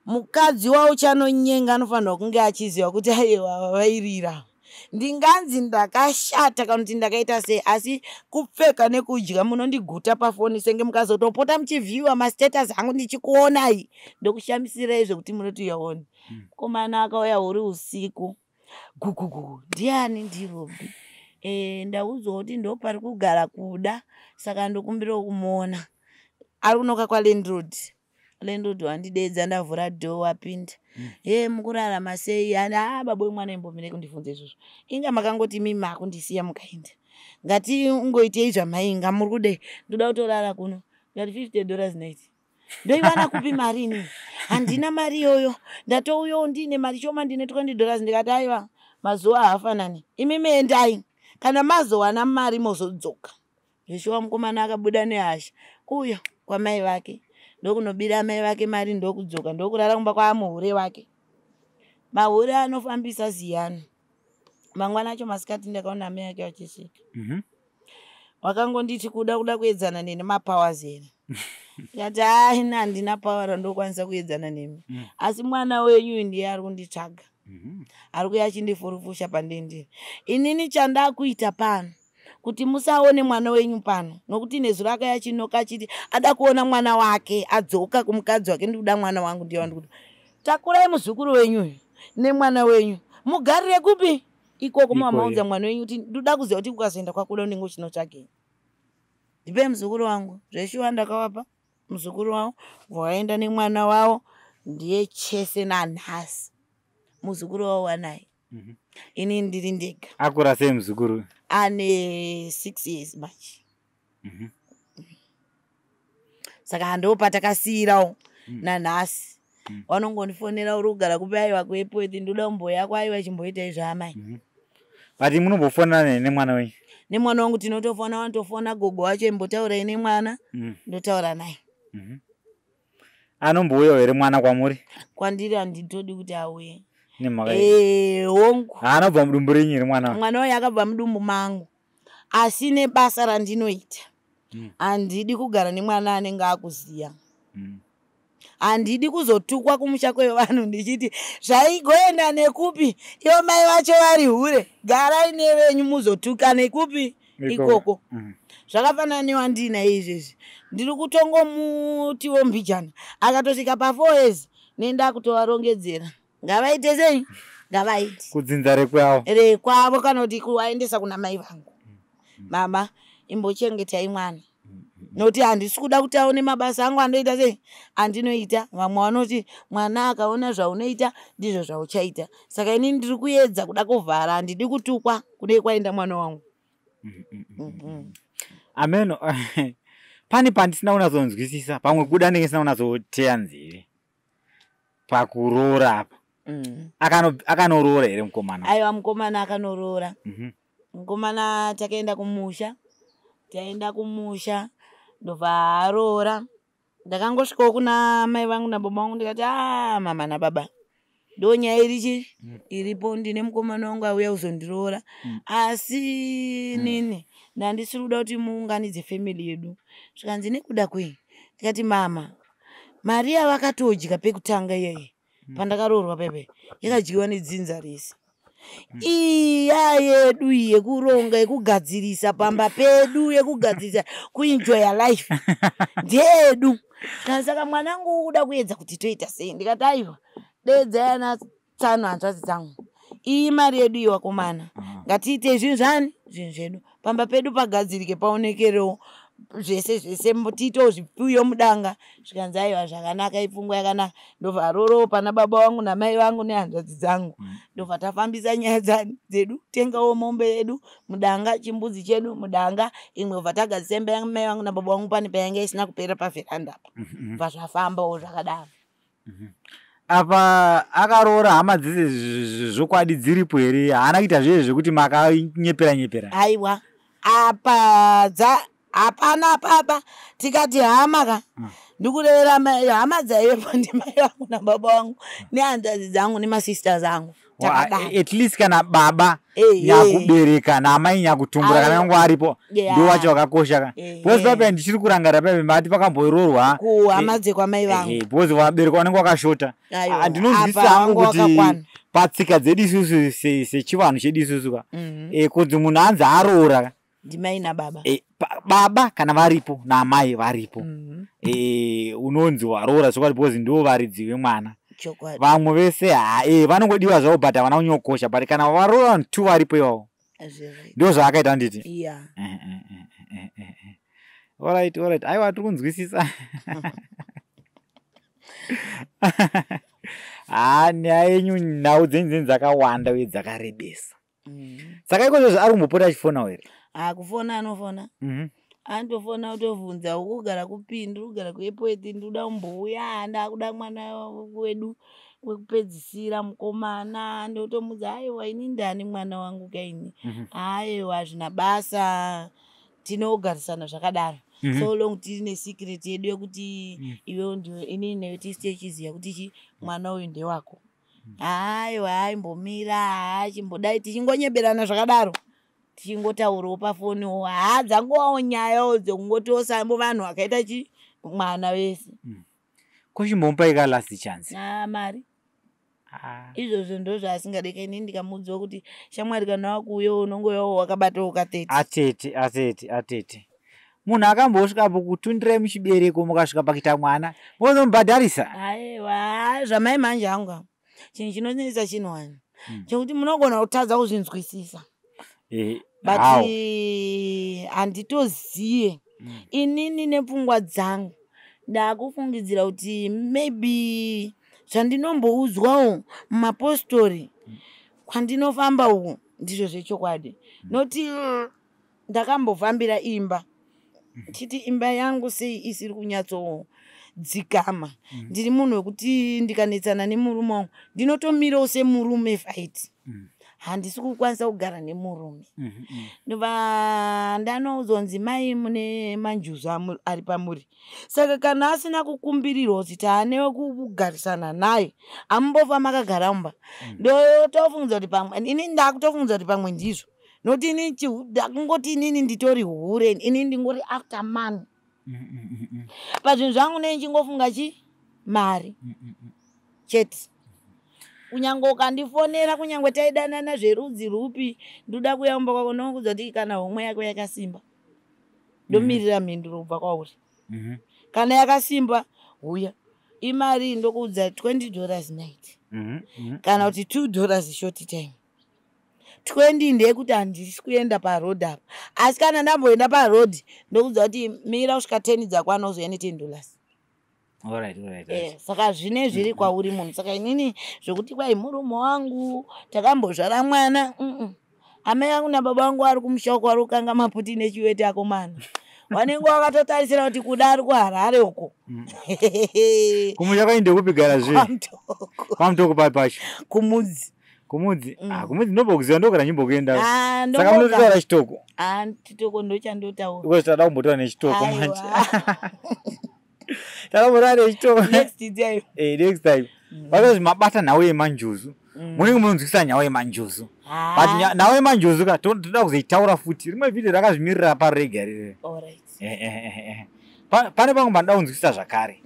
Mukadzi wauchanonyenga anofanirwa kunge achiziva kuti aiwa vairira. Ndinganzi ndakashata kana kuti ndakaita sei asi kupfeka nekudya munondiguta pafoni senge mukazotopota muchivhiwa mastatus angu ndichikuonai ndokushamisira izvo kuti munoti yaona. Mukomana akauya uri usiku. Gugugu ndiani ndirobi. ndaudzwa kuti ndo pari kugara kuda saka ndokumbira kumuona. Ari kunoka kwalandlord. Landlord wandidedza ndavhura door wapinda. Mukurarama sei? Baba mwana imbomire kundifunza izvozvo. Inga makangoti mimi makundisiya mukaenda. Ngati ungoitei zvamainga muri kude ndoda kutorara kuno. Ngati $50 night. Ndoiwana kupi mari ini? Handina mari yoyo. Ndatouyo ndine mari shoma ndine $20 ndikati aiwa mazuva haafanani. Imimi endai. Kana mazowana mari mozodzoka. Zveshuwa mukomana akabuda nehasha. Uyo kwa mai vake. Ndokunobira mai vake mari ndokudzoka ndokurara kumba kwa muhure wake. Mahure anofambisa ziyani. Mangwana acho masikati ndakaona mai yake wachisika. Wakangonditi kuda kuedzana nene mapowers ere. Yati handina power ndokwanisa kuedzana nemi. Asi mwana wenyu ndiye ari kunditsvaga. Ari kuya chindifurufusha pandendere. Inini chandakuita pano kuti musaone mwana wenyu pano nokuti nezuro akayachinoka chiti ada kuona mwana wake adzoka kumukadzi wake ndikuda mwana wangu ndiye wandikuda. Takurai muzukuru wenyu nemwana wenyu mugarire kupi ikoko mamaudza mwana wenyu kuti ndoda kuziva kuti kukazoenda kwakuda ndingo chinotsvake. Ndipe muzukuru wangu zveshuwa ndakavapa muzukuru wavo vaenda nemwana wavo ndiye chese nanhasi muzukuru wavo wanai. Ini ndiri ndega. Akura sei muzukuru? Ane 6 years manje. Saka ndopa takasiyirawo nanhasi. Vanongondifonera uri kugara kupi aiwa kuEpworth ndoda mumboya kwaiwa chimboita izvamai. Vati munombofonana nemwana wenyu? Nemwana wangu tinotofona wantofona gogo wacho imbotaura ine mwana ndotaura naye. Anombouya here mwana kwamuri? Kwandiri handitodi kuti auye. Hongu. Anobva mudumbu renyu here mwana? Mwana wayo akabva mudumbu mangu. Asi nebasa randinoita. Handidi kugara nemwana anenge akuziya. Handidi kuzotukwa kumusha kwevanhu ndichiti zvaigoenda nekupi ivo mai vacho vari hure garai nevenyu muzotuka nekupi ikoko. Zvakafanana newandina izvezvi. Ndiri kutongomutiwo mbijana akatosvika pa4 years nenda kutovarongedzera. Ngavaite sei? Ngavaite. Kudzinza rekwavo. Rekwavo kana kuti kuvaendesa kuna mai vangu. Mama imbochengetai mwana. Noti handisi kuda kuti aone mabasa angu andoita sei? Andinoita. Vamwe vanoti mwana akaona zvaunoita ndizvo zvauchaita. Saka inini ndiri kuedza kuda kuvhara handidi kutukwa kudai kwaenda mwana wangu. Ameno. Pane pandisina kunazonzwisisa pamwe kuda ndenge sina kunazoteya nzeve. Pakuroora apa. Akanorora here mukomana? Aiwa mukomana akanorora. Mukomana takaenda kumusha. Taenda kumusha. Ndobva arora. Ndakangosvikawo kuna mai vangu nababa vangu ndikati mama nababa. Ndonyaya iripo ndine mukomana wangu auya kuzondiroora. Asi nini ndandisiri kuda kuti muunganidze family yedu. Zvikanzi nekuda kwei? Ndikati mama Maria vakatodya pekutanga iyeye. Pandakaroorwa pepe yakadyiwa nedzinza rese. Iya yedu yekuronga yekugadzirisa pamba pedu yekugadzirisa kuenjoy your life ndedu. Saka mwanangu kuda kuedza kuti toita sei? Ndikati aiwa dedza ana tsano hanzvadzi dzangu. Iyi mari yedu iwakomana. Ngatiite zvinhu zvani? Zvinhu zvedu. Pamba pedu pagadzirike paonekerewo. Zvese mutito zvipfuyo mudanga. Zvikanzi aiwa zvakanaka ipfungwa yakanaka. Ndobva roro pana baba wangu namai vangu nehanzvadzi dzangu. Ndobva tafambisa nyaya dzedu. Tengawo mombe yedu mudanga, chimbudzi chedu mudanga. Imwe bva tagadzisa imba yangu mai vangu nababa vangu pane payanga isina kupera paveranda apa. Bva zvafambawo zvakadaro. Apa akaroora hama dzese zvokwadi dziripo here? Haana kuita zvese zvekuti makanyepera? Aiwa. Hapana papa tikati hama ka ndikurera hama dzaivepo ndimai vangu nababa vangu nehanzvadzi dzangu nemasisters angu. At least kana baba nyakubereka namai nyakutumbura kana yangu aripo ndo wacho wakakosha. Bozi papa ndichiri kurangara pepe mati pakamboirorwa kuhama dzekwamai vangu. Bozi vabereka vanenge vakashota. Ndinozvisa hangu kuti patsika dzedu isusu sechivanhu chedu isusu ka kunzi munhu anzi aroora ndimai nababa. Baba kana varipo namai varipo unonzi waroora zvokwadi bozi ndo varidzi vemwana. Vamwe vese vanongodiwa zvavo but havana kunyokosha but kana varoora 2 varipo iwavo Ndio zvakaita nditi. Yeah. Alright. Aiwa tiri kunzwisisa. Nyaya yenyu nhau dzenyu dzakawanda uye dzakarebesa. Saka ikozvo ari kumbopota achifona here? Kufona anofona. Andofona utovunza ukugara kupindu kugara kuEpworth ndoda kumbouya ndakuda mwana wedu wekupedzisira mukomana ndotomudza aiwa ini ndani mwana wangu kaini. Aiwa zvina basa tinogarisana zvakadaro. So long tine secret yedu yekuti iwe ndio ini newe tichiziya kuti mwana uyu ndiye wako. Aiwa aimbomira achimbodai tichingonyeberana zvakadaro. Tichingotaurawo pafoni dzangowawo nyaya dzekungotiosambo vanhu vakaita mwana wese. Kuchimbomupa ika last chance. Mari. Izvozvo ndo zvasingade ini ndikamudzwa kuti shamwari kana wakuuyo unongoyawo wakabatawo ka30. Atete. Munhu akambosvikapo kutundira muchibereko mukasvika pakuita mwana. Mozomubhadharisa. Aiwa zvamai manje angu. Chinhu chinonesa chinwani. Chekuti munogona kutadza kuzvinzwisisa. But handitoziye inini nepfungwa dzangu ndakufungidzira kuti maybe zvandinombouzwawo mumapostori kwandinofamba uku ndizvo zvechokwadi. Noti ndakambofambira imba chiti imba yangu sei isiri kunyatso dzikama. Ndiri munhu wekuti ndikanetsana nemurume wangu ndinotomirawo semurume fight. Handisi kukwanisa kugara nemurume. Ndova ndanozonzi mai mune manjuzu ari pamuri. Saka kana asina kukumbirirwa kuti taanewe kugarisana naye ambofa makagara mumba. Ndotofungidzwa kuti pamwe ini ndakutofungidzwa kuti pamwe ndizvo. Noti ini ndakungoti inini nditori hure ini ndingori after man. Pazvinhu zvangu ndichingofunga mari. Chete. Kunyange ukandifonera kunyange taidanana zverudzi rupi ndoda kuyamba kwako nokudza kuti kana homwe yako yakasimba ndomirira mhinduro kubva kwauri. Kana yakasimba uya imari ndokudza $20 night. Kana kuti $2 short time. 20 ndeyekuti handisi kuenda paroad apa. Asi kana ndamboenda paroad ndokudza kuti mira kusvika 10 dzakwana uzoya ne$10. Alright. Saka zvine zviri kwauri munhu. Saka inini zvokuti kwai murume wangu takambozvara mwana. Amai yangu nababa vangu ari kumushauko ari kukanga maputi nechiwete akomana. Wanenge wakatotarisira kuti kuda ari kuHarare uko. Kumusha kainde kupi garaje? Kwamtoko papacho. Kumudzi. Kumudzi ndinobokuziva ndokana nyimbokuenda. Saka munotaura chitoko. Chitoko ndochandotaura. Uko tada kumbotaura nechitoko manje. Takamurare chitoko. Next time. Next time. Vazozi mabata nhau yemanjuzu. Munenge munonzwisa nhau yemanjuzu. But nhau yemanjuzu ka toda kuzoitaura futi. Rimwe video rakazvimirira parega rire. Alright. Pane pangu mandada kunzwisa zvakare.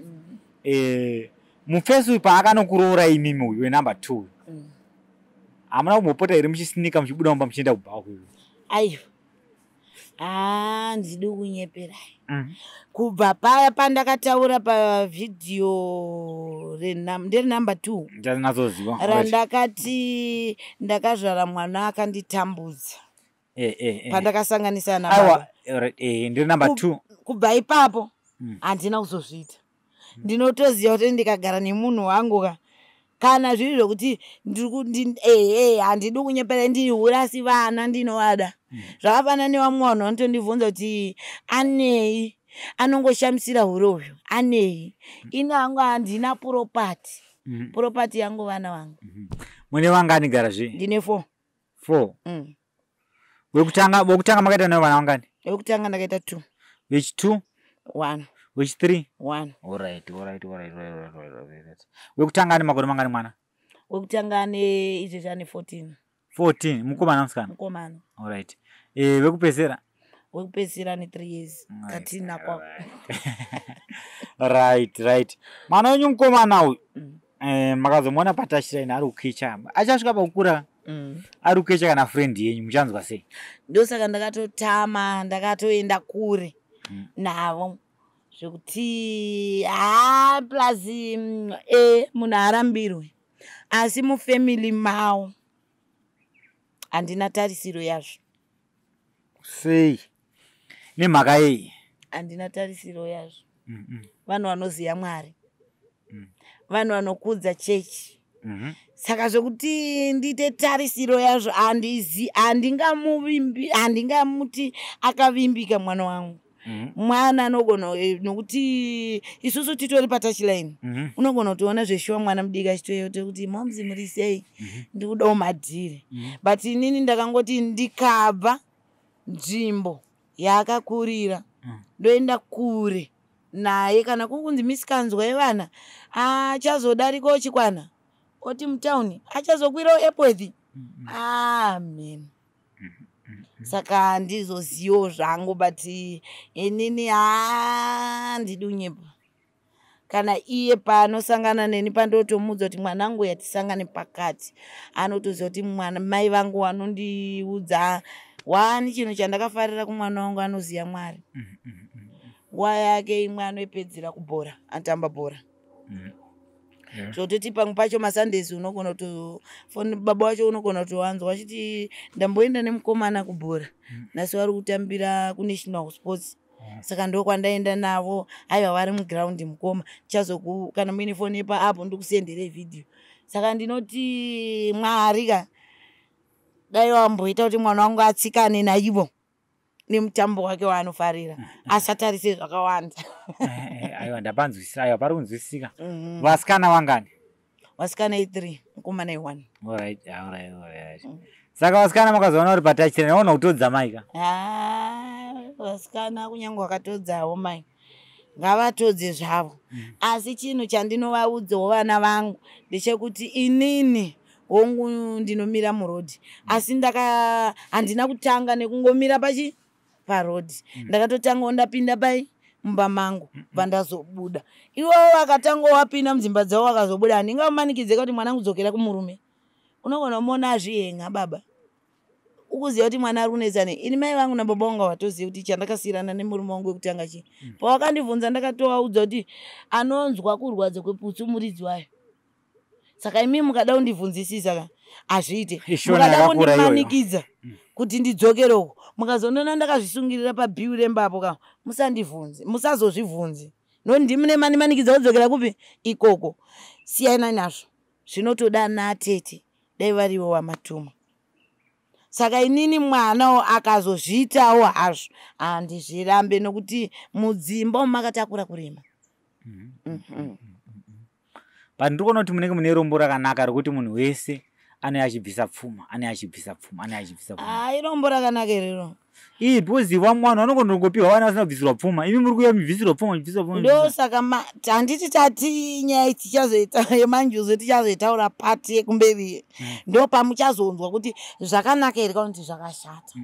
Mufesu paakanokuroora imimi uyu wenumber 2. Hamuna kumbopota here muchisinika muchibuda mumba muchienda kubhawa kuyo. Aiwa. Ndidi kunyeperai. Kubva paya pandakataura pavidhiyo ndiri number 2. Ndazinazoziva. Randakati ndakazvara mwana akanditambudza. Pandakasanganisa na baba. Ndiri number 2. Kubva ipapo handina kuzozviita. Ndinotoziva kuti ndikagara nemunhu wangu kana zviri zvokuti handidi kunyepera ndihura si vana ndinovada. Zvakafanana nevamwe vanhu vanotondibvunza kuti anei anongoshamisira hure uyu anei. Ini hangu handina propati. Propati yangu vana vangu. Mune vangani garazve? Ndine 4. 4. Wekutanga makaita nayo vana vangani? Wekutanga ndakaita 2. Which 2? 1. Which 3? 1. Alright. Wekutanga ane makore mangani mwana? Wekutanga ane izvezvi ane 14. 14. Mukomana musikana? Mukomana. Alright. Wekupedzisira? Wekupedzisira ane 3 years. 13 kwako. Right. Mwana wenyu mukomana uyu. Makazomona patashira ina ari kukicha. Achasvika pakukura. Ari kukicha kana friend yenyu muchanzwa sei? Ndosaka ndakatotama ndakatoenda kure navo. Zvekuti plus munhu arambirwe asi mufamily mao handina tarisiro yazvo. Sei nemhaka yei? Handina tarisiro yazvo. Vanhu vanoziva Mwari, vanhu vanokudza chechi. Saka zvokuti ndite tarisiro yazvo handingamuti akavimbika mwana wangu. Mwana anogona nokuti isusu titori patouchline. Unogona kutoona zveshuwa mwana mudiki achitoyeuta kuti momzi muri sei, ndikudawo madhiri. But inini ndakangoti ndikabva nzvimbo yaakakurira ndoenda kure naye, kana kunzi misikanzwa yevana achazodarikawo Chikwana oti mutauni achazokwirawo Epworth. Amen. Saka handizozivo zvangu, but inini handidunyepo. Kana iye paanosangana neni pandotomudza kuti mwanangu yatisangane pakati, anotoziva kuti mai vangu vanondiudza wani chinhu chandakafarira kumwana wangu anoziva Mwari. Nguva yake imwe anoipedzera kubhora, atamba bhora. Zvototi pamwe pacho maSundays unogona kutofona baba wacho, unogona kutowanzwa wachiti ndamboenda nemukomana kubhora, nhasi vari kutambira kuNational Sports. Saka ndokwandaenda navo, aiva vari muground mukoma, kana muine foni yepa apo ndikusendere vhidhiyo. Saka ndinoti Mwari ka dai wamboita kuti mwana wangu atsikane naivo nemutambo wake waanofarira, asatarise zvakawanda. Aiwa, ndapanzwisisa. Aiwa, pari kunzwisika. Vasikana vangani? Vasikana 3, mukomana 1. Alright. Saka vasikana makazoona uri patachira, naona kutodza mai ka? Vasikana kunyange wakatodzawo mai, ngavatodze zvavo. Asi chinhu chandinovaudzawo vana vangu ndechekuti inini hongu ndinomira murodhi, asi handina kutanga nekungomira parodhi. Ndakatotanga ndapinda mumba mangu pandazobuda. Iwo vakatanga wapinda mudzimba dzavo vakazobuda, handingamanikidzei kuti mwanangu dzokera kumurume. Unogona kumona azvihenga baba, ukuziva kuti mwana ari kunetsane. Ini mai vangu nababa vangu vatoziva kuti chandakasiyirana nemurume wangu wekutanga chii. Pavakandibvunza ndakatovaudza kuti anonzwa kurwadza kweputsu muridzi wayo. Saka imi mukada kundibvunzisisa azviite, mukada kundimanikidza kuti ndidzokeroko, mukazonona ndakazvisungirira pabhiu rembapo ka, musandibvunze, musazozvibvunze. Ndimune manimanikidza kudzokera kupi ikoko. Siyana nazvo, zvinotoda natete dai variwo wamatuma. Saka inini mwana akazozviitawo hazvo handizvirambe, nokuti mudzimba makatakura kurema. But ndikuona kuti munenge mune rombo rakanaka rokuti munhu wese ane achibvisa pfuma. Rombo rakanaka iroro. Boziva mwana anogona kungopiwa vana vasina kubvisirwa pfuma. Imi muri kuuya mubvisirwa pfuma. Ndo saka handiti tati nyaya tichazoita yemanjuzo tichazoitaura pati yekumberi. Ndo pamuchazonzwa kuti zvakanaka here kana kuti zvakashata.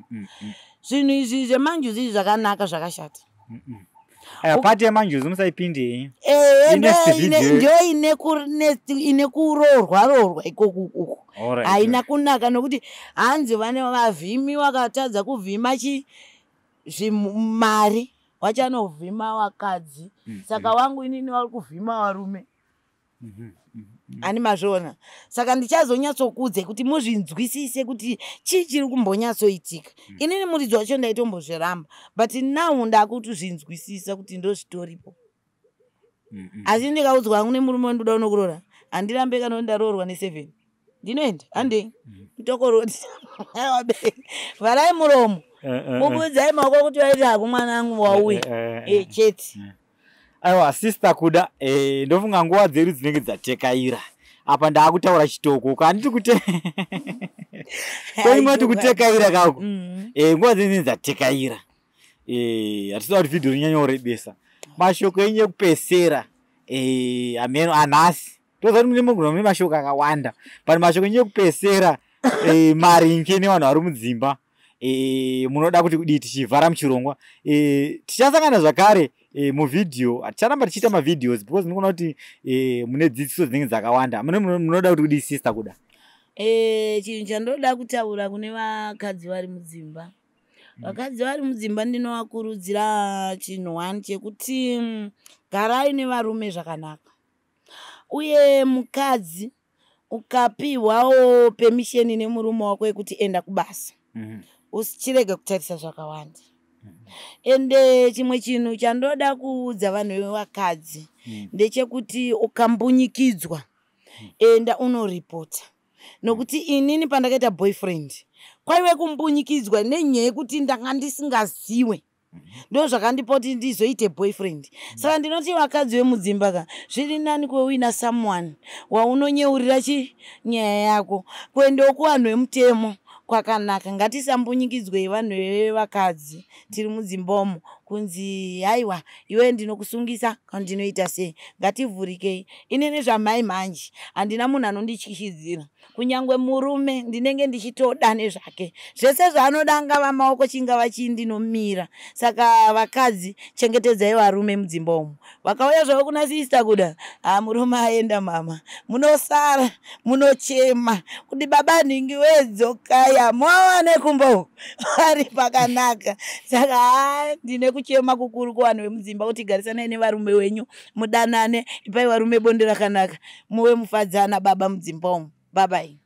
Zvinhu izvi zvemanjuzo izvi zvakanaka zvakashata. Pati yemanjuzo musaipinde. Ndio ine kuroorwa ikoko. Haina kunaka nokuti hanzi vane vavhimi wakatadza kuvhima mari wachanovhima wakadzi. Saka wangu inini vari kuvhima varume. Ani mazvona. Saka ndichazonyatsokudze kuti muzvinzwisise kuti chii chiri kumbonyatsoitika. Inini muridzi wacho ndaitombozviramba, but now ndakutozvinzwisisa kuti ndozvitoripo. Asi ndikaudzwa hangu nemurume wandoda unokuroora, handirambe kana ndaroorwa ne7. Ndinoenda handei mitokorodi. Varai muromo, mubudzai maoko kuti vaiti hako mwanangu wauya chete. Aiwa, sister Kuda, ndofunga nguva dzedu dzinenge dzatekaira. Apa ndakutaura chitoko handiti koimati kutekaira kako. Nguva dzinenge dzatekaira. Hatisa kuti vhidhiyo rinyanya kurebesa. Mashoko enye kupesera ameno anhasi. Tozati mune mashoko akawanda. But mashoko enye kupesera maringe nevanhu vari mudzimba. Munoda kuti kudii tichivhara muchirongwa. Tichasangana zvakare muvhidhiyo. Ticharamba tichiita mavhidhios because ndinoona kuti mune dzidziso dzinenge dzakawanda. Munoda kuti kudii sister Kuda? Chinhu chandoda kutaura kune vakadzi vari mudzimba. Vakadzi vari mudzimba ndinovakurudzira chinhu 1 chekuti garai nevarume zvakanaka. Uye mukadzi ukapiwawo permission nemurume wako yekuti enda kubasa usichirege kutarisa zvakawanda. Ende chimwe chinhu chandoda kuudza vanhu vevakadzi ndechekuti ukambunyikidzwa enda unoripota. Nokuti inini pandakaita boyfriend kwaive kumbunyikidzwa nenyaya yekuti ndanga ndisingaziwe ndo zvakandipoti ndizoite boyfriend. Saka ndinoti vakadzi vemudzimba ka zviri nani kuwina someone waunonyeurira nyaya yako kuendawo kuvanhu vemutemo kwakanaka. Ngatisambunyikidzwe vanhu vevakadzi tiri mudzimbomo kunzi haiwa iwe ndinokusungisa kana ndinoita sei. Ngativhurikei. Inini zvamai manje handina munhu anondityisidzira. Kunyangwe murume ndinenge ndichitoda nezvake. Zvese zvaanoda ngava maoko chingava chii ndinomira. Saka vakadzi chengetedzai varume mudzimbomo. Vakauya zvavo kuna sister kuda murume aenda mama munosara munochema kuti baba ningi wedzokaya mwawane kumbo ari pakanaka. Saka ndine kuchema kukuru kuvanhu vemudzimba kuti garisanai nevarume wenyu mudanane ipai varume bonde rakanaka muwe mufadzana baba mudzimbomo. Bye bye.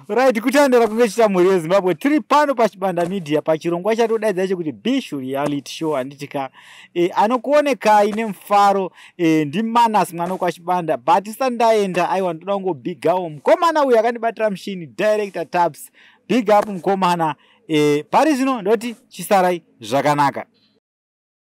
Right, kutandera kunge chitamuri yeZimbabwe tiri pano paChibanda Media pachirongwa chatodaidza chekuti Bishu Reality Show. Anditika anokuoneka ine mfaro ndi Manas mwana kwa Chibanda but sandaenda aiwa ndoda kungobigawo mukomana uyu akandibatira mushini director Tabs. Big up mukomana. Pari zvino ndoti chisarai zvakanaka.